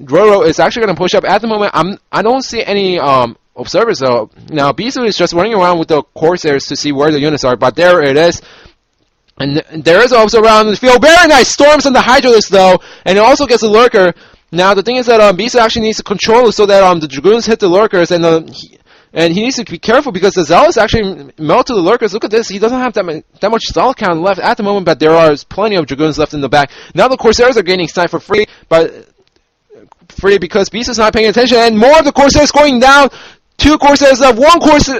Roro is actually going to push up. At the moment, I don't see any observers though. Now Bisu is just running around with the Corsairs to see where the units are, but there it is. And there is also around the field. Very nice storms on the Hydralisk though, and it also gets a lurker. Now the thing is that Bisu actually needs to control it so that the Dragoons hit the lurkers, and he needs to be careful because the Zealots actually melt to the lurkers. Look at this, he doesn't have that much Zealot count left at the moment, but there are plenty of Dragoons left in the back. Now the Corsairs are gaining snipe for free, because Bisu's not paying attention, and more of the Corsairs going down. Two Corsairs left, one Corsair,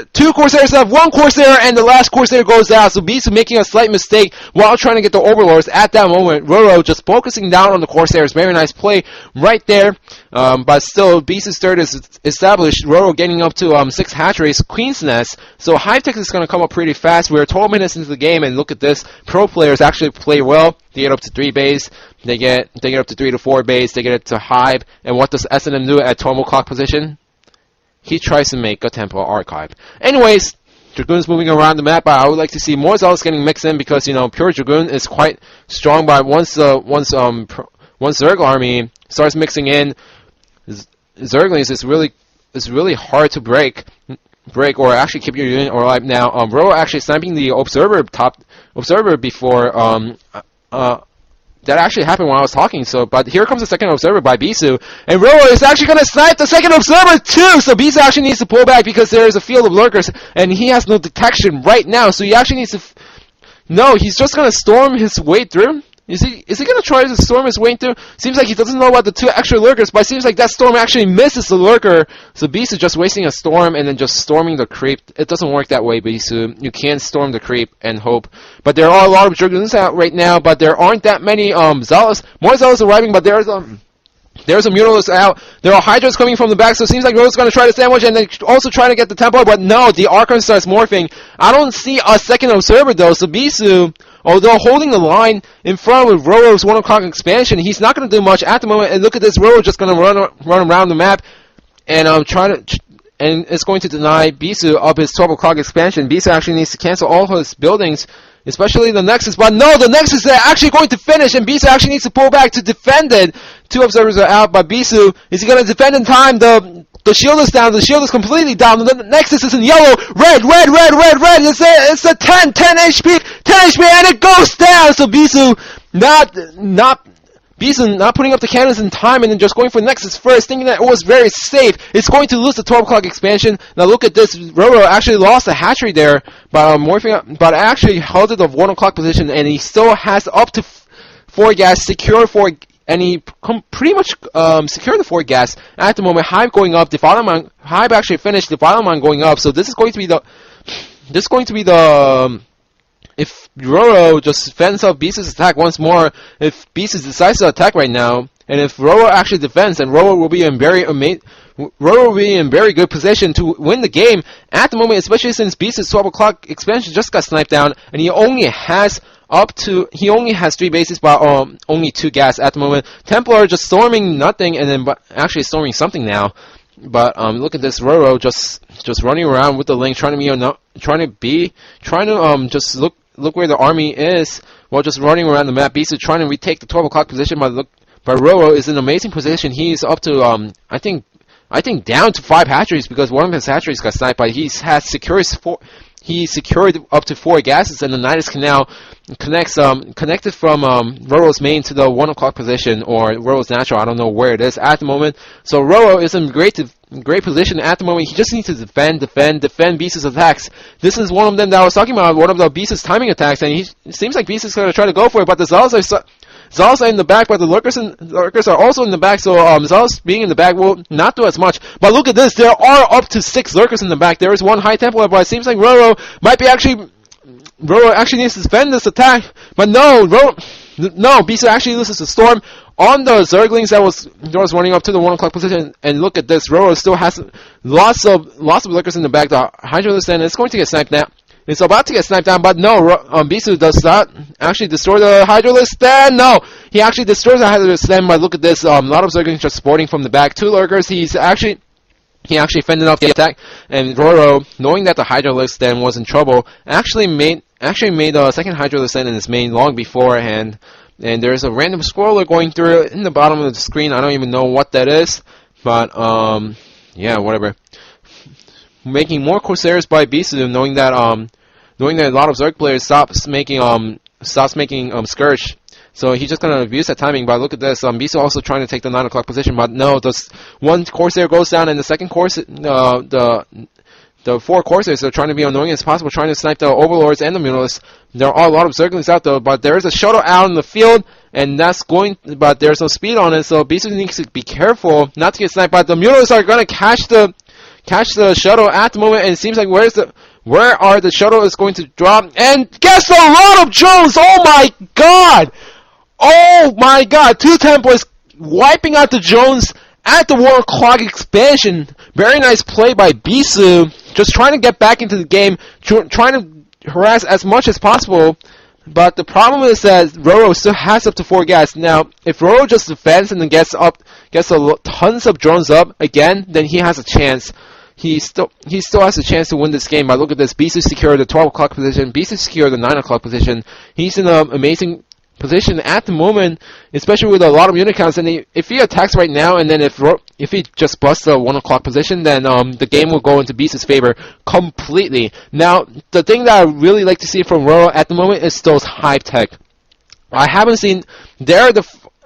and the last Corsair goes down. So Bisu making a slight mistake while trying to get the Overlords at that moment. Roro just focusing down on the Corsairs. Very nice play right there. But still, Bisu's third is established. Roro getting up to 6 hatcheries, Queen's Nest. So Hive Tech is going to come up pretty fast. We're 12 minutes into the game, and look at this. Pro players actually play well. They get up to 3 bays. They get up to 3 to 4 bays. They get it to Hive. And what does S&M do at 12 o'clock position? He tries to make a Temple Archive. Anyways, Dragoons moving around the map, but I would like to see more Zealots getting mixed in because, pure Dragoon is quite strong, but once Zerg army starts mixing in, Zerglings is really hard to break or actually keep your unit alive. Now, Roro actually sniping the Observer before, that actually happened when I was talking, but here comes the second Observer by Bisu, and Roro is actually going to snipe the second Observer too, so Bisu actually needs to pull back because there is a field of lurkers, and he has no detection right now, so he actually needs to... No, he's just going to storm his way through? Is he going to try to storm his way through? Seems like he doesn't know about the 2 extra lurkers, but it seems like that storm actually misses the lurker. So Bisu just wasting a storm and then just storming the creep. It doesn't work that way, Bisu. You can't storm the creep and hope. But there are a lot of Dragoons out right now, but there aren't that many Zealots. More Zealots arriving, but there's a Mutalisk out. There are Hydras coming from the back, so it seems like Roro's going to try to sandwich and then also try to get the Templar, but no, the Archon starts morphing. I don't see a second Observer though, so Bisu, although holding the line in front with Roro's 1 o'clock expansion, he's not going to do much at the moment, and look at this, Roro just going to run around the map, and and it's going to deny Bisu of his 12 o'clock expansion. Bisu actually needs to cancel all his buildings, especially the Nexus, but no, the Nexus is actually going to finish, and Bisu actually needs to pull back to defend it. 2 Observers are out, but Bisu, is he going to defend in time? The shield is down, the shield is completely down, the Nexus is in yellow, red, it's a 10 HP, and it goes down, so Bisu not putting up the cannons in time and then just going for Nexus first, thinking that it was very safe. It's going to lose the 12 o'clock expansion. Now look at this, Roro actually lost a hatchery there, but actually held it of 1 o'clock position, and he still has up to 4 gas, secure 4, and he pretty much secured the 4 gas at the moment. Hive going up, Hive actually finished, Defilement going up, so this is going to be the if Roro just fends off Beast's attack once more, if Beast decides to attack right now, and if Roro actually defends, then Roro will be in very good position to win the game at the moment, especially since Beast's 12 o'clock expansion just got sniped down, and he only has 3 bases, but only 2 gas at the moment. Templar just storming nothing, and then actually storming something now. But look at this, Roro just running around with the link, trying to just look where the army is while just running around the map. Beast trying to retake the 12 o'clock position, but Roro is in an amazing position. He's up to I think down to 5 hatcheries because one of his hatcheries got sniped, but he secured up to 4 gases, and the Nidus Canal connected from Roro's main to the 1 o'clock position, or Roro's natural. I don't know where it is at the moment. So Roro is in great position at the moment. He just needs to defend Beast's attacks. This is one of them that I was talking about, one of the Beast's timing attacks, and it seems like Beast is going to try to go for it, but the Zealots are in the back, but the lurkers are also in the back, so Zealots being in the back will not do as much. But look at this, there are up to 6 lurkers in the back. There is 1 High Templar, but it seems like Roro actually needs to defend this attack. But no, Beast actually loses the storm on the Zerglings that was running up to the 1 o'clock position. And look at this, Roro still has lots of lurkers in the back. The Hydralisk, and it's going to get sniped now. It's about to get sniped down, but no, Bisu does not actually destroy the Hydralisk stand. No, he actually destroys the Hydralisk stand, but look at this, a lot of Zerglings just sporting from the back. 2 lurkers, he actually fended off the attack, and Roro, knowing that the Hydralisk stand was in trouble, actually made a second Hydralisk stand in his main long beforehand. And there's a random scroller going through in the bottom of the screen. I don't even know what that is, but yeah, whatever. Making more Corsairs by Bisu, knowing that a lot of Zerg players stops making Scourge. So he's just gonna abuse that timing. But look at this, Bisu also trying to take the 9 o'clock position, but no, this one Corsair goes down, and the second the 4 Corsairs are trying to be annoying as possible, trying to snipe the Overlords and the Mutalisks. There are a lot of Zerglings out though, but there is a shuttle out in the field, and but there's no speed on it, so Bisu needs to be careful not to get sniped. But the Mutalisks are gonna catch the shuttle at the moment, and it seems like where are the shuttle is going to drop, and guess a lot of drones. Oh my god! Oh my god! 2 Templars wiping out the drones at the War Clock expansion. Very nice play by Bisu, just trying to get back into the game, trying to harass as much as possible. But the problem is that Roro still has up to 4 gas. Now, if Roro just defends and then gets tons of drones up again, then he has a chance. He still has a chance to win this game. But look at this, Bisu secured the 12 o'clock position, Bisu secured the 9 o'clock position. He's in an amazing position at the moment, especially with a lot of unit counts. And if he attacks right now, and then if he just busts the 1 o'clock position, then the game will go into Bisu's favor completely. Now, the thing that I really like to see from Roro at the moment is those hive tech. I haven't seen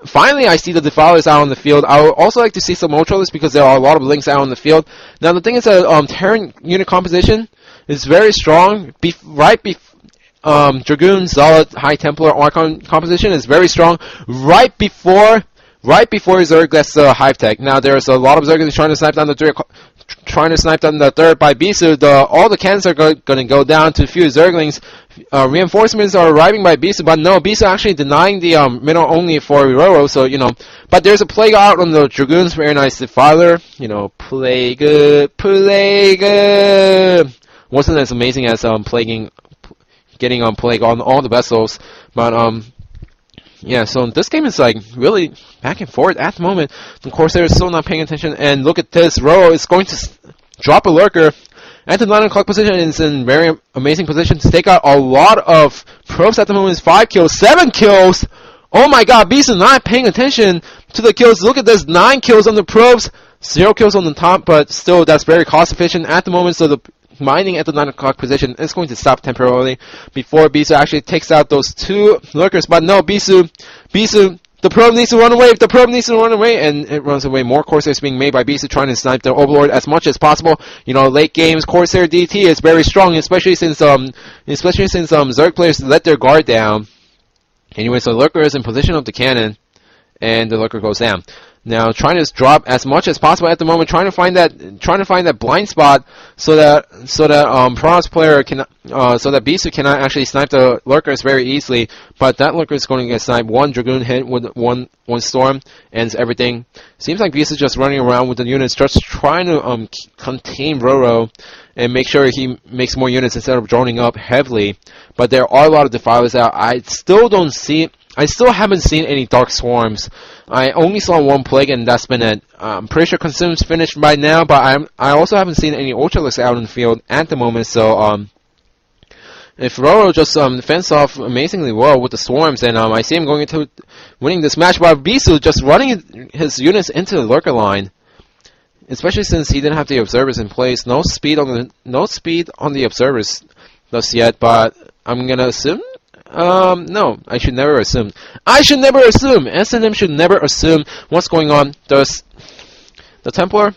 finally I see the Defilers out on the field. I would also like to see some Ultralists because there are a lot of links out on the field. Now the thing is that Terran unit composition is very strong. Dragoon, Zealot, High Templar, Archon composition is very strong right before Zerg gets the hive tech. Now there's a lot of Zerg trying to snipe down the third by Bisu. All the cannons are going to go down to a few Zerglings. Reinforcements are arriving by Bisu, but no, Bisu actually denying the middle only for Roro. So but there's a plague out on the Dragoons. Very nice Defiler. Play good. Wasn't as amazing as getting on plague on all the vessels, but yeah, so this game is like really back and forth at the moment. The Corsair is still not paying attention, and look at this, Roro is going to drop a lurker at the 9 o'clock position, and it's in very amazing position to take out a lot of probes at the moment. It's 5 kills, 7 kills. Oh my god, Bisu not paying attention to the kills. Look at this, 9 kills on the probes, 0 kills on the top, but still that's very cost efficient at the moment. So the mining at the 9 o'clock position is going to stop temporarily before Bisu actually takes out those 2 lurkers. But no, Bisu, the probe needs to run away. The probe needs to run away, and it runs away. More Corsairs being made by Bisu, trying to snipe the Overlord as much as possible. Late games Corsair DT is very strong, especially since Zerg players let their guard down. Anyway, so Lurker is in position of the cannon, and the Lurker goes down. Now, trying to drop as much as possible at the moment, trying to find that blind spot so that Protoss player can so that Bisu cannot actually snipe the lurkers very easily. But that lurker is going to get sniped. 1 Dragoon hit with one storm ends everything. Seems like Bisu is just running around with the units, just trying to contain Roro and make sure he makes more units instead of droning up heavily. But there are a lot of Defilers out. I still haven't seen any Dark Swarms. I only saw 1 Plague, and that's been it. I'm pretty sure Consume's finished by now, but I also haven't seen any Ultralists out in the field at the moment. So if Roro just fends off amazingly well with the Swarms, then I see him going into winning this match. But Bisu just running his units into the Lurker line, especially since he didn't have the Observers in place. No speed on the Observers just yet, but I'm gonna assume. No, I should never assume. S&M should never assume what's going on. The Templar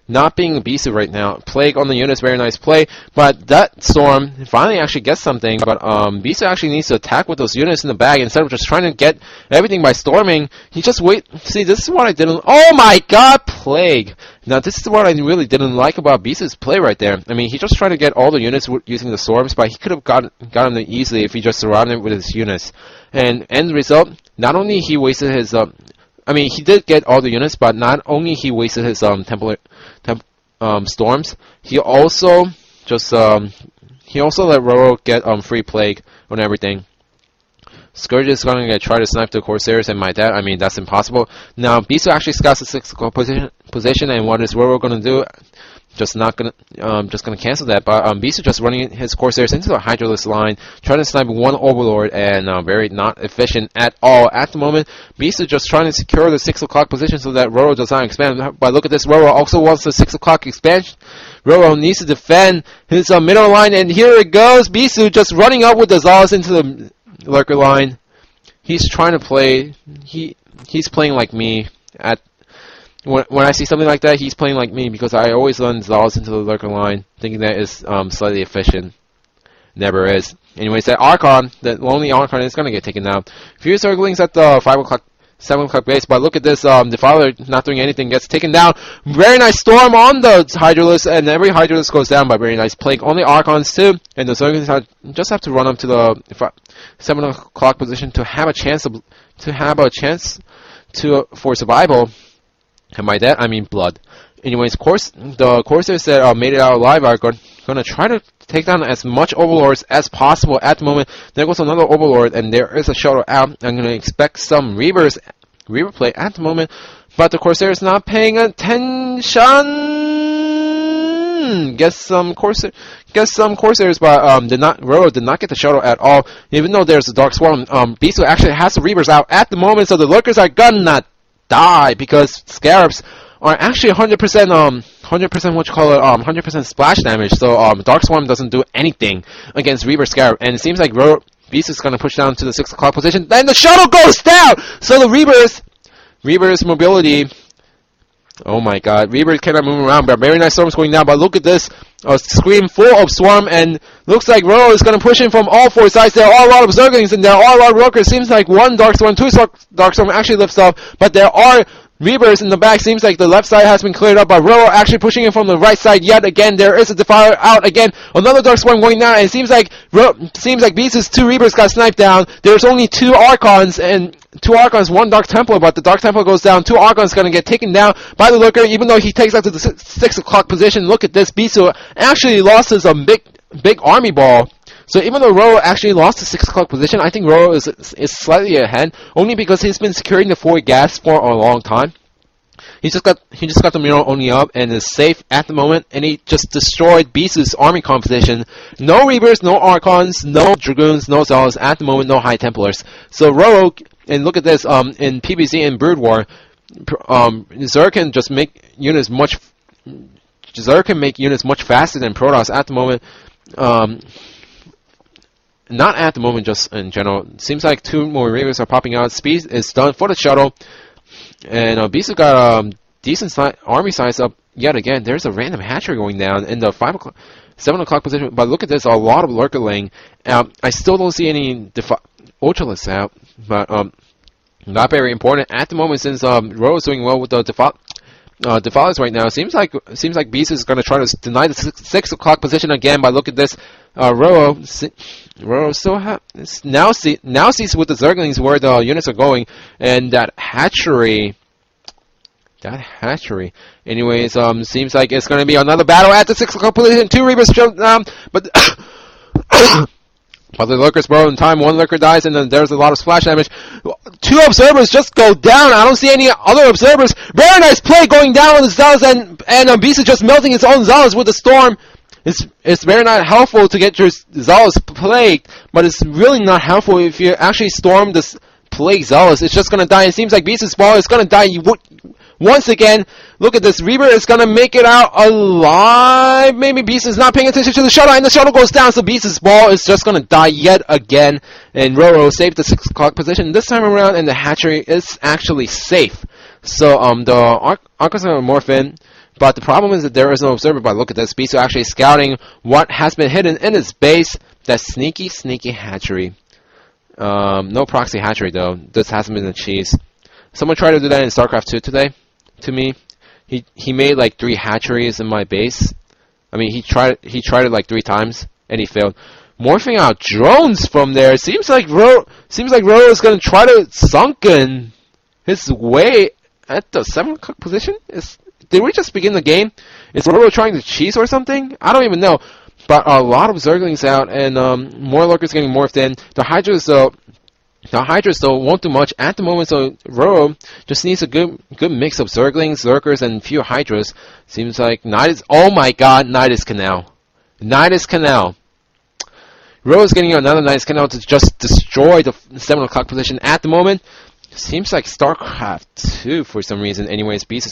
not being Bisu right now. Plague on the units, very nice play. But that Storm finally actually gets something. But Bisu actually needs to attack with those units in the bag instead of just trying to get everything by storming. He just wait. See, this is what I didn't. Oh my god, Plague! Now this is what I really didn't like about Bisu's play right there. I mean, he just tried to get all the units using the storms, but he could have gotten them easily if he just surrounded it with his units. And end result, not only he wasted his he did get all the units, but not only he wasted his storms, he also let Roro get free plague on everything. Scourge is going to try to snipe the Corsairs and my dad. I mean, that's impossible. Now, Bisu actually scouts the 6 o'clock position, and what is Roro going to do? Just gonna cancel that. But Bisu just running his Corsairs into the Hydralisk line, trying to snipe one Overlord, and very not efficient at all at the moment. Bisu just trying to secure the 6 o'clock position so that Roro does not expand. But look at this, Roro also wants the 6 o'clock expansion. Roro needs to defend his middle line, and here it goes. Bisu just running up with the Zalas into the lurker line. He's trying to play. He's playing like me at. When I see something like that, he's playing like me because I always run Zalas into the lurker line, thinking that is slightly efficient. Never is. Anyways, that Archon, that lonely Archon, is going to get taken out. Few Zerglings at the 5 o'clock, 7 o'clock base, but look at this, Defiler not doing anything, gets taken down. Very nice Storm on the Hydralisk, and every Hydralisk goes down by very nice Plague. Only Archons too, and the Zerglings just have to run up to the 7 o'clock position to have a chance for survival. And by that, I mean blood. Anyways, the Corsairs that made it out alive are going to try to take down as much Overlords as possible at the moment. There goes another Overlord, and there is a shuttle out. I'm going to expect some Reaver play at the moment, but the Corsairs not paying attention. Guess some Corsairs, but Roro did not get the shuttle at all. Even though there's a Dark Swarm, Bisu actually has the Reavers out at the moment, so the Lurkers are gonna die because Scarabs are actually 100% splash damage. So Dark Swarm doesn't do anything against Reaver Scarab, and it seems like Beast is gonna push down to the 6 o'clock position. Then the shuttle goes down. So the Reaver's mobility. Oh my God, Reaver cannot move around, but very nice Storm's going down. But look at this, a screen full of Swarm, and looks like Roro is going to push in from all 4 sides. There are a lot of Zerglings, and there are a lot of Lurkers. Seems like 1 Dark Swarm, 2 Dark Swarm actually lifts off, but there are Reavers in the back. Seems like the left side has been cleared up, but Roro actually pushing in from the right side yet again. There is a Defiler out again. Another Dark Swarm going down, and it seems like Beast's 2 Reavers got sniped down. There's only 2 Archons, and 2 Archons, 1 Dark Templar, but the Dark Templar goes down. 2 Archons gonna get taken down by the Lurker, even though he takes out to the 6 o'clock position. Look at this, Bisu actually lost his big army ball. So even though Roro actually lost the 6 o'clock position, I think Roro is slightly ahead, only because he's been securing the 4 gas for a long time. He just got the mural only up and is safe at the moment, and he just destroyed Beast's army composition. No Reavers, no Archons, no Dragoons, no Zalas at the moment, no High Templars. So Roro, and look at this, in PBZ and BroodWar, Zerg can just make units much faster than Protoss at the moment. Not at the moment, just in general. Seems like 2 more Reavers are popping out. Speed is done for the shuttle. And Beast got decent army size up yet again. There's a random hatchery going down in the 7 o'clock position. But look at this, a lot of Lurker laying. I still don't see any Ultralisks out, but not very important at the moment since Roro is doing well with the Defilers right now. Seems like Beast is going to try to deny the 6 o'clock position again. But look at this, Roro still now sees with the Zerglings where the units are going, and that hatchery. Anyways, seems like it's going to be another battle at the 6 o'clock position. 2 Reavers jump down, but but the Lurkers borrow in time. 1 Lurker dies, and then there's a lot of splash damage. 2 Observers just go down. I don't see any other Observers. Very nice play going down with the Zalas, and Beast is just melting his own Zalas with the Storm. It's very not helpful to get your Zalas plagued, but it's really not helpful if you actually storm this plague Zalas. It's just gonna die. It seems like Beast's ball is gonna die once again. Look at this, Reaver is gonna make it out alive. Maybe Beast is not paying attention to the shuttle, and the shuttle goes down, so Beast's ball is just gonna die yet again. And Roro saved the 6 o'clock position this time around, and the hatchery is actually safe. So the Archons are morph in. But the problem is that there is no observer. But look at this, Beast actually scouting what has been hidden in his base. That sneaky hatchery. No proxy hatchery though. This hasn't been achieved. Someone tried to do that in StarCraft 2 today. To me, he made like 3 hatcheries in my base. I mean, he tried it like 3 times and he failed. Morphing out drones from there. Seems like Roro is gonna try to sunken his way at the 7 o'clock position. Did we just begin the game? Is Roro trying to cheese or something? I don't even know. But a lot of Zerglings out, and more Lurkers getting morphed in. The Hydras, though, The Hydras, though, won't do much at the moment, so Ro just needs a good mix of Zerglings, Zerkers, and few Hydras. Seems like Nidus. Oh my god, Nidus Canal. Nidus Canal. Ro is getting another Nidus Canal to just destroy the 7 o'clock position at the moment. Seems like StarCraft 2 for some reason. Anyways, Beast is